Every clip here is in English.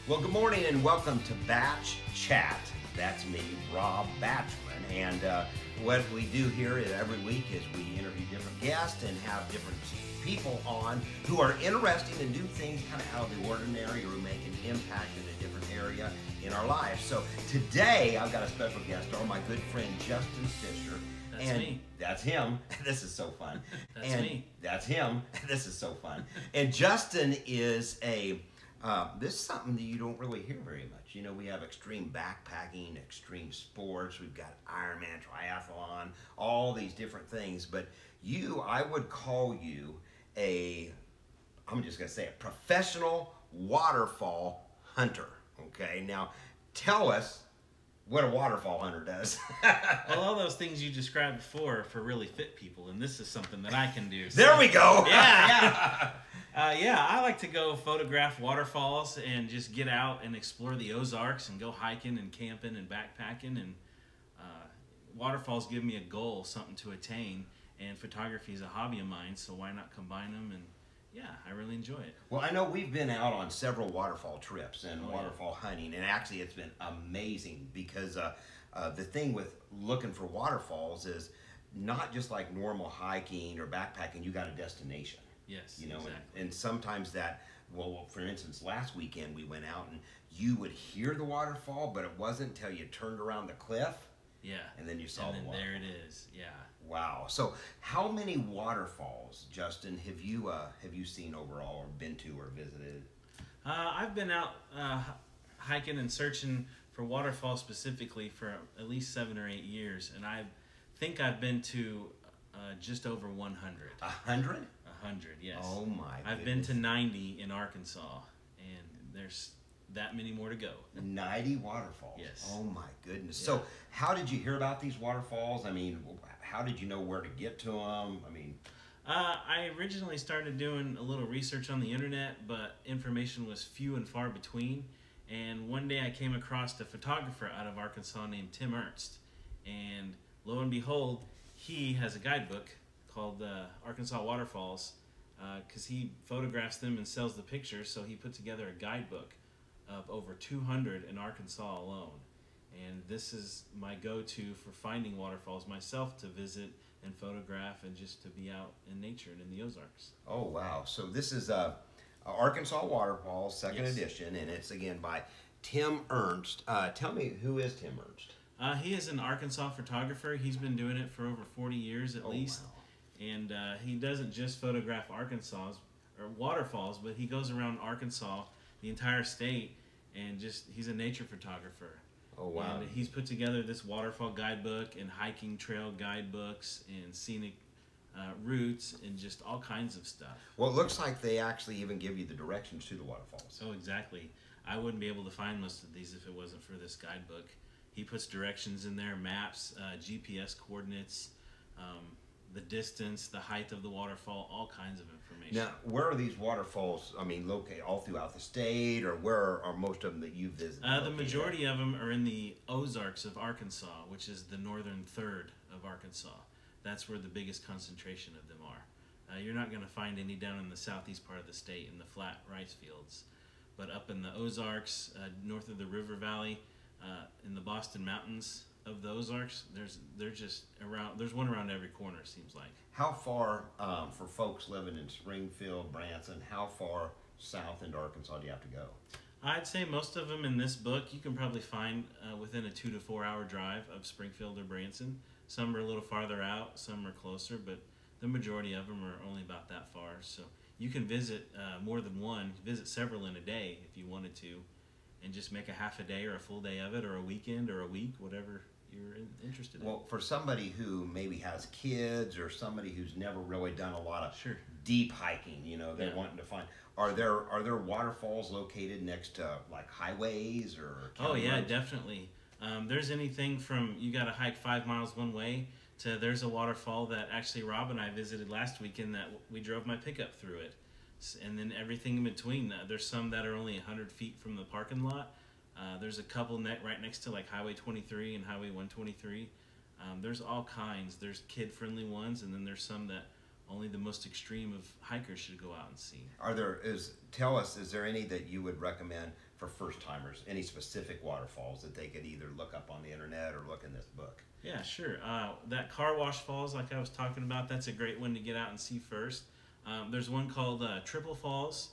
Well, good morning and welcome to Batch Chat. That's me, Rob Batchman. And what we do here every week is we interview different guests and have different people on who are interesting and do things kind of out of the ordinary or make an impact in a different area in our lives. So today I've got a special guest on, my good friend Justin Fischer. That's me. That's him. This is so fun. That's me. That's him. This is so fun. And Justin is this is something that you don't really hear very much. You know, we have extreme backpacking, extreme sports. We've got Ironman, triathlon, all these different things. But I would call you I'm just going to say a professional waterfall hunter. Okay, now tell us what a waterfall hunter does. Well, all those things you described before are for really fit people, and this is something that I can do. So. There we go. Yeah. I like to go photograph waterfalls and just get out and explore the Ozarks and go hiking and camping and backpacking. And waterfalls give me a goal, something to attain, and photography is a hobby of mine, so why not combine them? And yeah, I really enjoy it. Well, I know we've been out on several waterfall trips and waterfall yeah. hunting, and actually it's been amazing because the thing with looking for waterfalls is not just like normal hiking or backpacking. You got a destination. Yes, you know, exactly. and sometimes for instance, last weekend we went out and you would hear the waterfall, but it wasn't until you turned around the cliff. Yeah. And then you saw and the then waterfall. there it is. Yeah. Wow. So how many waterfalls, Justin, have you seen overall or been to or visited? I've been out hiking and searching for waterfalls specifically for at least 7 or 8 years, and I think I've been to just over 100. 100? 100, yes. Oh my I've been to 90 in Arkansas, and there's that many more to go. 90 waterfalls? Yes. Oh my goodness. Yeah. So how did you hear about these waterfalls? I mean, how did you know where to get to them? I mean... I originally started doing a little research on the internet, but information was few and far between. And one day I came across a photographer out of Arkansas named Tim Ernst. And lo and behold, he has a guidebook called Arkansas Waterfalls because he photographs them and sells the pictures. So he put together a guidebook of over 200 in Arkansas alone. And this is my go-to for finding waterfalls myself, to visit and photograph and just to be out in nature and in the Ozarks. Oh, wow. So this is Arkansas Waterfalls, second Yes. edition, and it's again by Tim Ernst. Tell me, who is Tim Ernst? He is an Arkansas photographer. He's been doing it for over 40 years at least. Wow. And he doesn't just photograph Arkansas or waterfalls, but he goes around Arkansas, the entire state, and he's a nature photographer. Oh, wow. And he's put together this waterfall guidebook and hiking trail guidebooks and scenic routes and just all kinds of stuff. Well, it looks like they actually even give you the directions to the waterfalls. Oh, exactly. I wouldn't be able to find most of these if it wasn't for this guidebook. He puts directions in there, maps, GPS coordinates, the distance, the height of the waterfall, all kinds of information. Now, where are these waterfalls, located all throughout the state, or where are most of them that you've visited? The majority of them are in the Ozarks of Arkansas, which is the northern third of Arkansas. That's where the biggest concentration of them are. You're not going to find any down in the southeast part of the state in the flat rice fields. But up in the Ozarks, north of the River Valley, in the Boston Mountains of the Ozarks, there's one around every corner, it seems like. How far, for folks living in Springfield, Branson, how far south into Arkansas do you have to go? I'd say most of them in this book you can probably find within a 2 to 4 hour drive of Springfield or Branson. Some are a little farther out, some are closer, but the majority of them are only about that far. So you can visit more than one, visit several in a day if you wanted to, and just make a half a day or a full day of it, or a weekend or a week, whatever you're interested in. Well, for somebody who maybe has kids or somebody who's never really done a lot of Sure. deep hiking, they're Yeah. wanting to find, are there waterfalls located next to like highways or Oh county yeah, roads? definitely. There's anything from you got to hike 5 miles one way to there's a waterfall that actually Rob and I visited last weekend that we drove my pickup through it. And then everything in between. There's some that are only 100 feet from the parking lot. There's a couple right next to like Highway 23 and Highway 123. There's all kinds. There's kid-friendly ones, and then there's some that only the most extreme of hikers should go out and see. Tell us, is there any that you would recommend for first timers? Any specific waterfalls that they could either look up on the internet or look in this book? Yeah, sure. That Car Wash Falls, like I was talking about, that's a great one to get out and see first. There's one called Triple Falls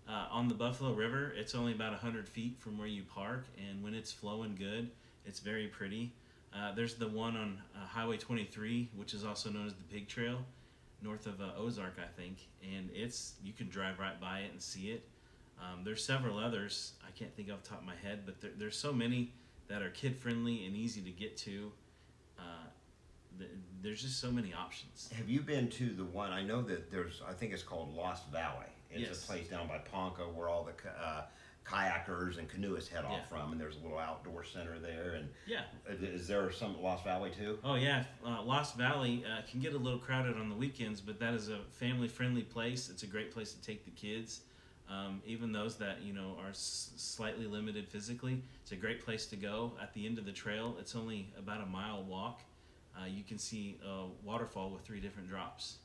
on the Buffalo River. It's only about 100 feet from where you park, and when it's flowing good, it's very pretty. There's the one on Highway 23, which is also known as the Pig Trail, north of Ozark, I think, and you can drive right by it and see it. There's several others I can't think off the top of my head, but there's so many that are kid-friendly and easy to get to. There's just so many options. Have you been to the one, I know that I think it's called Lost Valley. It's Yes. a place down by Ponca where all the kayakers and canoeists head off from, and there's a little outdoor center there. And Yeah. is there some Lost Valley too? Oh yeah, Lost Valley can get a little crowded on the weekends, but that is a family-friendly place. It's a great place to take the kids, even those that are slightly limited physically. It's a great place to go. At the end of the trail, it's only about a mile walk. You can see a waterfall with 3 different drops,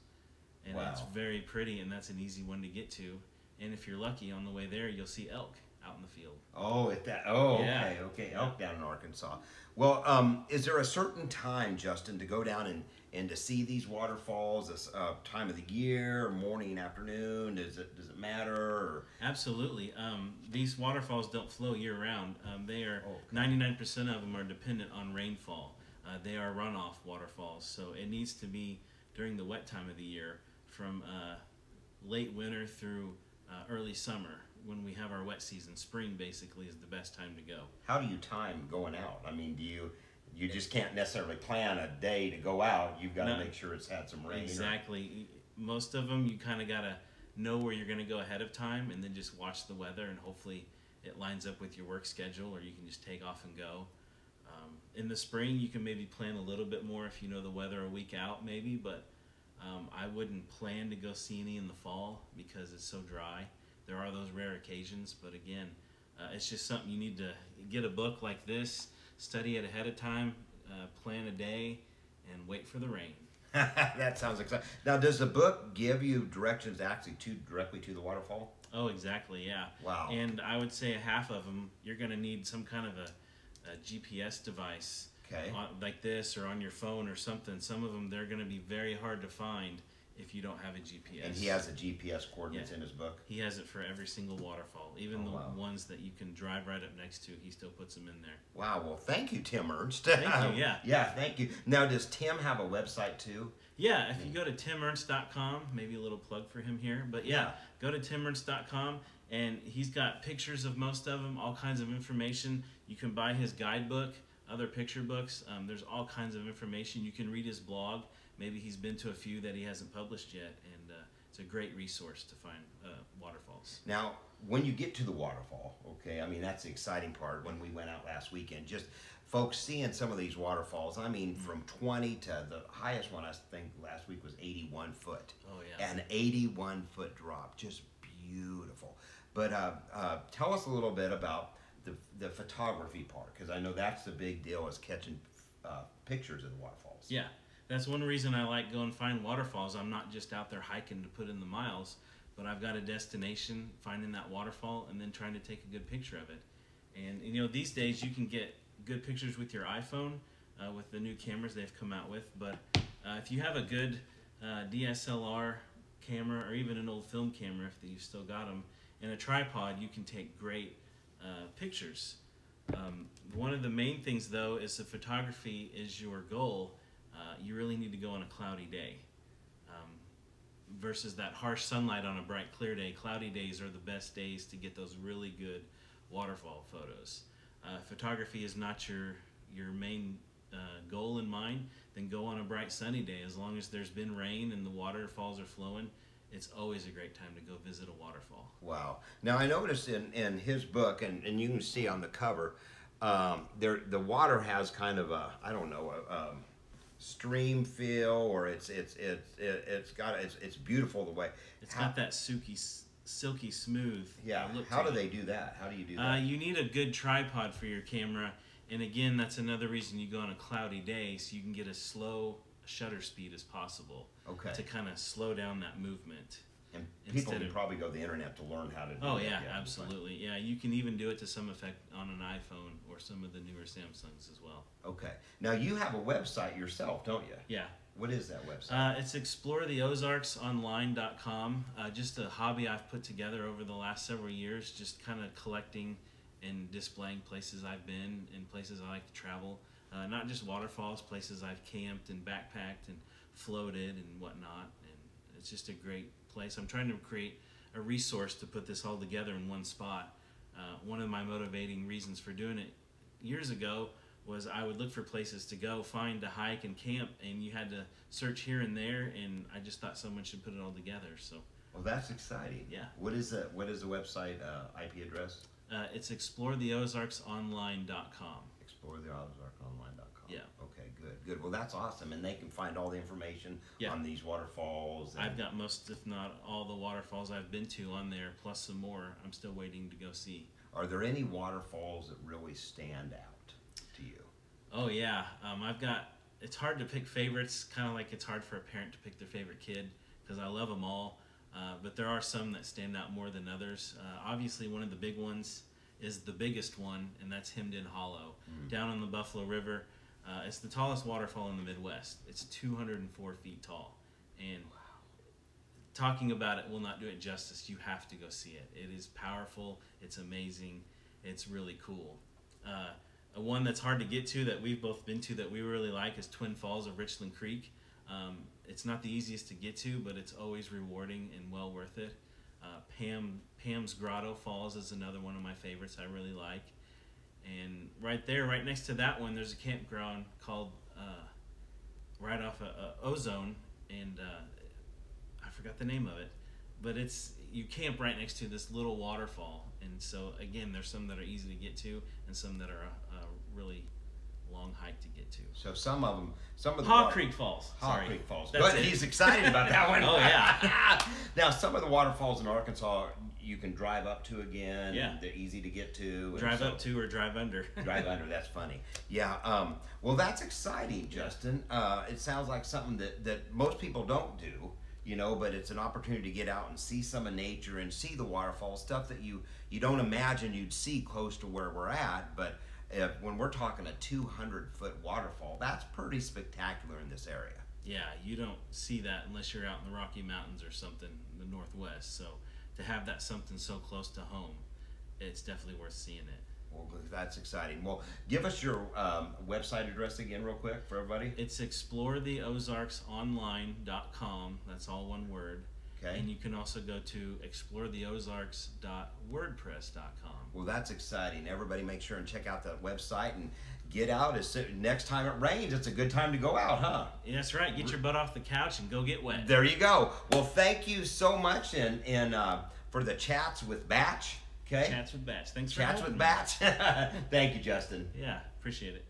and Wow. it's very pretty, and that's an easy one to get to. And if you're lucky, on the way there, you'll see elk out in the field. Okay, elk down in Arkansas. Well, is there a certain time, Justin, to go down and to see these waterfalls? This time of the year, morning, afternoon? Does it matter? Or? Absolutely. These waterfalls don't flow year round. 99% of them are dependent on rainfall. They are runoff waterfalls, so it needs to be during the wet time of the year, from late winter through early summer. When we have our wet season, spring basically is the best time to go. How do you time going out? I mean, you just can't necessarily plan a day to go out. You've got to make sure it's had some rain. Exactly. Most of them, you kind of got to know where you're going to go ahead of time, and then just watch the weather, and hopefully it lines up with your work schedule, or you can just take off and go. In the spring, you can maybe plan a little bit more if you know the weather a week out, maybe, but I wouldn't plan to go see any in the fall because it's so dry. There are those rare occasions, but again, it's just something you need to get a book like this, study it ahead of time, plan a day, and wait for the rain. That sounds exciting. Now, does the book give you directions actually directly to the waterfall? Oh, exactly, yeah. Wow. And I would say half of them, you're going to need some kind of a GPS device, like this, or on your phone or something. Some of them, they're going to be very hard to find if you don't have a GPS. And he has the GPS coordinates in his book? He has it for every single waterfall. Even ones that you can drive right up next to, he still puts them in there. Wow, well, thank you, Tim Ernst. Thank you, yeah. Yeah, thank you. Now, does Tim have a website too? Yeah, if you go to timernst.com, maybe a little plug for him here, but go to timernst.com, and he's got pictures of most of them, all kinds of information. You can buy his guidebook, other picture books. There's all kinds of information. You can read his blog. Maybe he's been to a few that he hasn't published yet, and it's a great resource to find waterfalls. Now, when you get to the waterfall, okay, I mean, that's the exciting part. When we went out last weekend, just folks seeing some of these waterfalls, I mean, from 20 to the highest one, I think last week was 81 foot. Oh, yeah. An 81-foot drop, just beautiful. But tell us a little bit about the photography part, because I know that's the big deal, is catching pictures of the waterfalls. Yeah, that's one reason I like going find waterfalls. I'm not just out there hiking to put in the miles, but I've got a destination, finding that waterfall, and then trying to take a good picture of it. And these days you can get good pictures with your iPhone, with the new cameras they've come out with. But if you have a good DSLR camera, or even an old film camera if you've still got them, and a tripod, you can take great pictures. One of the main things, though, is if photography is your goal, you really need to go on a cloudy day. Versus that harsh sunlight on a bright, clear day. Cloudy days are the best days to get those really good waterfall photos. Photography is not your main goal in mind, then go on a bright sunny day. As long as there's been rain and the waterfalls are flowing, it's always a great time to go visit a waterfall. Wow. Now, I noticed in his book, and you can see on the cover, the water has kind of a, I don't know, a stream feel, or it's beautiful the way. It's got that silky smooth look. How do they do that? How do you do that? You need a good tripod for your camera, and again, that's another reason you go on a cloudy day, so you can get a slow shutter speed as possible. Okay. To kind of slow down that movement. And people can probably go to the internet to learn how to do Oh that. yeah, absolutely. Yeah, you can even do it to some effect on an iPhone or some of the newer Samsungs as well. Okay. Now you have a website yourself, don't you? Yeah. What is that website? It's exploretheozarksonline.com. Just a hobby I've put together over the last several years, just kind of collecting and displaying places I've been and places I like to travel. Not just waterfalls, places I've camped and backpacked and floated and whatnot. And it's just a great place. I'm trying to create a resource to put this all together in one spot. One of my motivating reasons for doing it years ago was I would look for places to go, find to hike and camp, and you had to search here and there, and I just thought someone should put it all together. So, well, that's exciting. Yeah. What is the website IP address? It's exploretheozarksonline.com. Exploretheozarksonline.com. Yeah. Okay, good. Well, that's awesome, and they can find all the information on these waterfalls. I've got most, if not all, the waterfalls I've been to on there, plus some more I'm still waiting to go see. Are there any waterfalls that really stand out to you? Oh yeah, it's hard to pick favorites, kind of like it's hard for a parent to pick their favorite kid, because I love them all, but there are some that stand out more than others. Obviously one of the big ones is the biggest one, and that's Hemmed In Hollow, down on the Buffalo River. It's the tallest waterfall in the Midwest. It's 204 feet tall, and talking about it will not do it justice. You have to go see it. It is powerful, it's amazing, it's really cool. One that's hard to get to that we've both been to that we really like is Twin Falls of Richland Creek. It's not the easiest to get to, but it's always rewarding and well worth it. Pam's Grotto Falls is another one of my favorites I really like. And right there, right next to that one, there's a campground called right off of Ozone, and I forgot the name of it, but you camp right next to this little waterfall. And so again, there's some that are easy to get to and some that are a really long hike to get to. So some of the Haw Creek Falls. Creek Falls. That's Good. it. He's excited about that one. Oh yeah. Now some of the waterfalls in Arkansas you can drive up to again. Yeah. They're easy to get to. Drive up to or drive under. Drive under. That's funny. Yeah. Well, that's exciting, Justin. It sounds like something that most people don't do. But it's an opportunity to get out and see some of nature and see the waterfall stuff that you don't imagine you'd see close to where we're at. But when we're talking a 200-foot waterfall, that's pretty spectacular in this area. Yeah, you don't see that unless you're out in the Rocky Mountains or something in the Northwest. So to have that something so close to home, it's definitely worth seeing it. Well, that's exciting. Well, give us your website address again real quick for everybody. It's exploretheozarksonline.com. That's all one word. Okay. And you can also go to exploretheozarks.wordpress.com. Well, that's exciting. Everybody make sure and check out that website and get out. Next time it rains, it's a good time to go out, huh? Yeah, that's right. Get your butt off the couch and go get wet. There you go. Well, thank you so much and for the Chats with Batch. Okay. Chats with Batch. Thanks for Chats having with me. Batch. Thank you, Justin. Yeah, appreciate it.